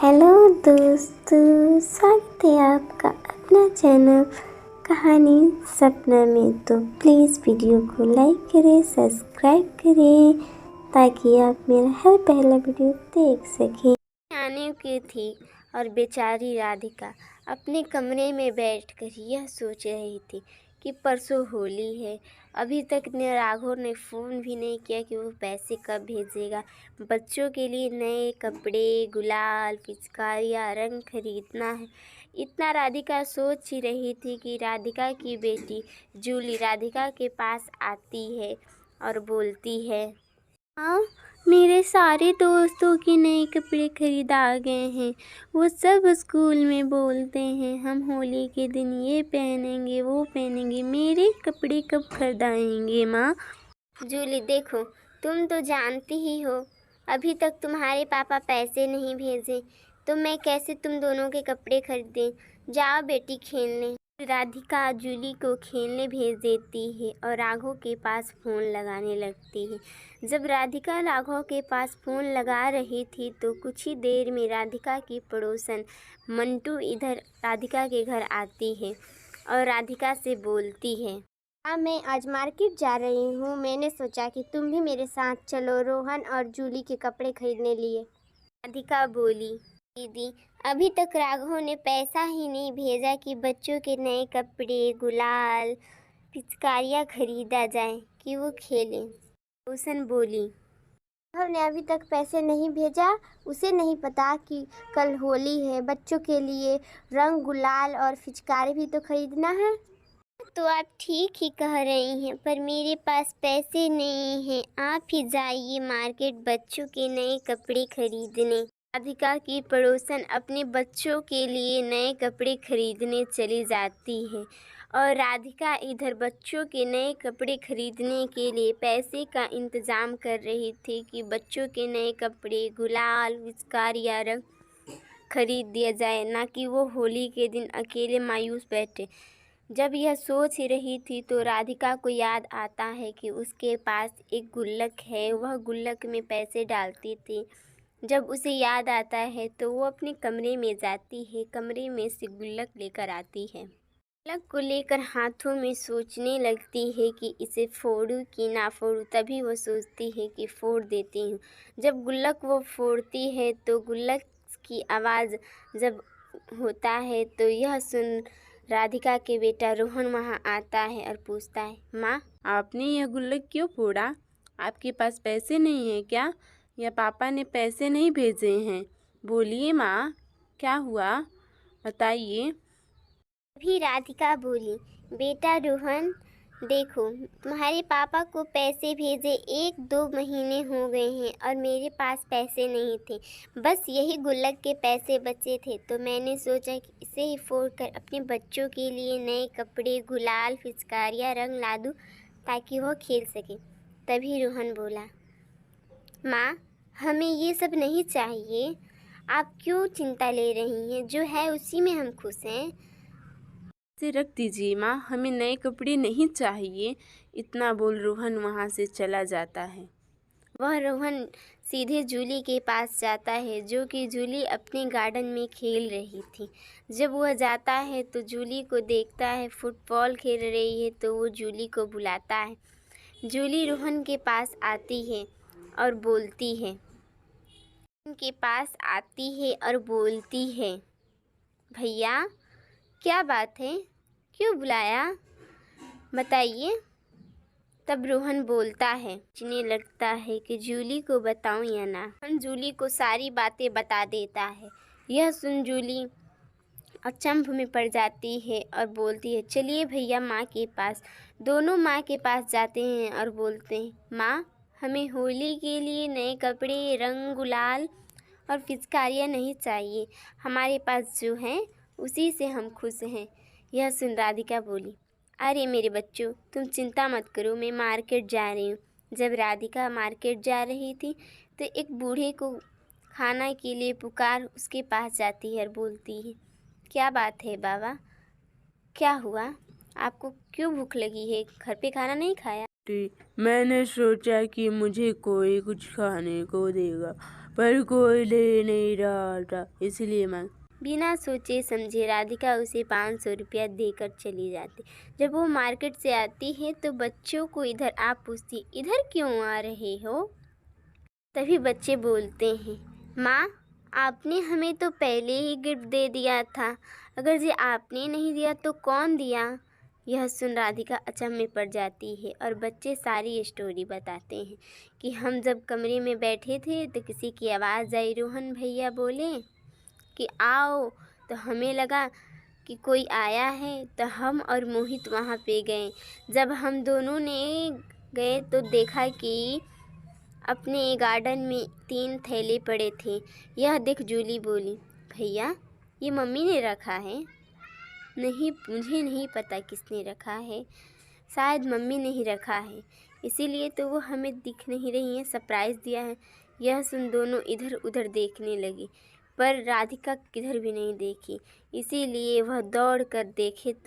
Hello दोस्तों, स्वागत है आपका अपना चैनल कहानी सपना में। तो प्लीज़ वीडियो को लाइक करें, सब्सक्राइब करें ताकि आप मेरा हर पहला वीडियो देख सकें। आने की थी और बेचारी राधिका अपने कमरे में बैठकर यह सोच रही थी कि परसों होली है। अभी तक ने राघव ने फ़ोन भी नहीं किया कि वो पैसे कब भेजेगा। बच्चों के लिए नए कपड़े, गुलाल, पिचकारियाँ, रंग खरीदना है। इतना राधिका सोच ही रही थी कि राधिका की बेटी जूली राधिका के पास आती है और बोलती है, हाँ, मेरे सारे दोस्तों के नए कपड़े खरीद आ गए हैं। वो सब स्कूल में बोलते हैं हम होली के दिन ये पहनेंगे वो पहनेंगे, मेरे कपड़े कब खरीदाएंगे माँ। जूली देखो, तुम तो जानती ही हो अभी तक तुम्हारे पापा पैसे नहीं भेजे, तो मैं कैसे तुम दोनों के कपड़े खरीदें। जाओ बेटी खेलने। राधिका जूली को खेलने भेज देती है और राघव के पास फ़ोन लगाने लगती है। जब राधिका राघव के पास फ़ोन लगा रही थी तो कुछ ही देर में राधिका की पड़ोसन मंटू इधर राधिका के घर आती है और राधिका से बोलती है, हाँ, मैं आज मार्केट जा रही हूँ। मैंने सोचा कि तुम भी मेरे साथ चलो रोहन और जूली के कपड़े खरीदने लिए। राधिका बोली, दीदी अभी तक राघव ने पैसा ही नहीं भेजा कि बच्चों के नए कपड़े, गुलाल, पिचकारियाँ खरीदा जाए कि वो खेलें। रोशन बोली, राघव ने अभी तक पैसे नहीं भेजा, उसे नहीं पता कि कल होली है, बच्चों के लिए रंग, गुलाल और पिचकारी भी तो खरीदना है। तो आप ठीक ही कह रही हैं, पर मेरे पास पैसे नहीं हैं। आप ही जाइए मार्केट बच्चों के नए कपड़े खरीदने। राधिका की पड़ोसन अपने बच्चों के लिए नए कपड़े खरीदने चली जाती है और राधिका इधर बच्चों के नए कपड़े खरीदने के लिए पैसे का इंतज़ाम कर रही थी कि बच्चों के नए कपड़े, गुलाल, पिचकारियाँ, रंग खरीद दिया जाए, ना कि वो होली के दिन अकेले मायूस बैठे। जब यह सोच ही रही थी तो राधिका को याद आता है कि उसके पास एक गुल्लक है, वह गुल्लक में पैसे डालती थी। जब उसे याद आता है तो वो अपने कमरे में जाती है, कमरे में से गुल्लक लेकर आती है। गुल्लक को लेकर हाथों में सोचने लगती है कि इसे फोड़ूं कि ना फोड़ूं। तभी वो सोचती है कि फोड़ देती हूँ। जब गुल्लक वो फोड़ती है तो गुल्लक की आवाज़ जब होता है तो यह सुन राधिका के बेटा रोहन वहाँ आता है और पूछता है, माँ, आपने यह गुल्लक क्यों फोड़ा? आपके पास पैसे नहीं है क्या, या पापा ने पैसे नहीं भेजे हैं? बोलिए माँ, क्या हुआ, बताइए। तभी राधिका बोली, बेटा रोहन, देखो तुम्हारे पापा को पैसे भेजे 1-2 महीने हो गए हैं और मेरे पास पैसे नहीं थे। बस यही गुल्लक के पैसे बचे थे, तो मैंने सोचा कि इसे ही फोड़कर अपने बच्चों के लिए नए कपड़े, गुलाल, पिचकारियाँ, रंग ला दूँ ताकि वह खेल सके। तभी रोहन बोला, माँ, हमें ये सब नहीं चाहिए। आप क्यों चिंता ले रही हैं? जो है उसी में हम खुश हैं। से रख दीजिए माँ, हमें नए कपड़े नहीं चाहिए। इतना बोल रोहन वहाँ से चला जाता है। वह रोहन सीधे जूली के पास जाता है, जो कि जूली अपने गार्डन में खेल रही थी। जब वह जाता है तो जूली को देखता है फुटबॉल खेल रही है, तो वो जूली को बुलाता है। जूली रोहन के पास आती है और बोलती है, भैया क्या बात है, क्यों बुलाया, बताइए। तब रोहन बोलता है, सोचने लगता है कि जूली को बताऊं या ना। रोहन जूली को सारी बातें बता देता है। यह सुन जूली अचंभ में पड़ जाती है और बोलती है, चलिए भैया माँ के पास। दोनों माँ के पास जाते हैं और बोलते हैं, माँ, हमें होली के लिए नए कपड़े, रंग, गुलाल और पिचकारियाँ नहीं चाहिए। हमारे पास जो हैं उसी से हम खुश हैं। यह सुन राधिका बोली, अरे मेरे बच्चों, तुम चिंता मत करो, मैं मार्केट जा रही हूँ। जब राधिका मार्केट जा रही थी तो एक बूढ़े को खाना के लिए पुकार उसके पास जाती है और बोलती है, क्या बात है बाबा, क्या हुआ, आपको क्यों भूख लगी है, घर पे खाना नहीं खाया? मैंने सोचा कि मुझे कोई कुछ खाने को देगा, पर कोई ले नहीं रहा था, इसलिए मैं बिना सोचे समझे राधिका उसे 500 रुपया देकर चली जाती। जब वो मार्केट से आती है तो बच्चों को इधर आ पूछती, इधर क्यों आ रहे हो? तभी बच्चे बोलते हैं, माँ आपने हमें तो पहले ही गिफ्ट दे दिया था, अगर जी आपने नहीं दिया तो कौन दिया? यह सुन राधिका अचंभे में पड़ जाती है और बच्चे सारी स्टोरी बताते हैं कि हम जब कमरे में बैठे थे तो किसी की आवाज़ आई, रोहन भैया बोले कि आओ, तो हमें लगा कि कोई आया है, तो हम और मोहित वहाँ पे गए। जब हम दोनों ने गए तो देखा कि अपने गार्डन में 3 थैले पड़े थे। यह देख जूली बोली, भैया ये मम्मी ने रखा है। नहीं, मुझे नहीं पता किसने रखा है, शायद मम्मी ने ही रखा है, इसीलिए तो वो हमें दिख नहीं रही है, सरप्राइज़ दिया है। यह सुन दोनों इधर उधर देखने लगी, पर राधिका किधर भी नहीं देखी, इसीलिए वह दौड़ कर देखे तो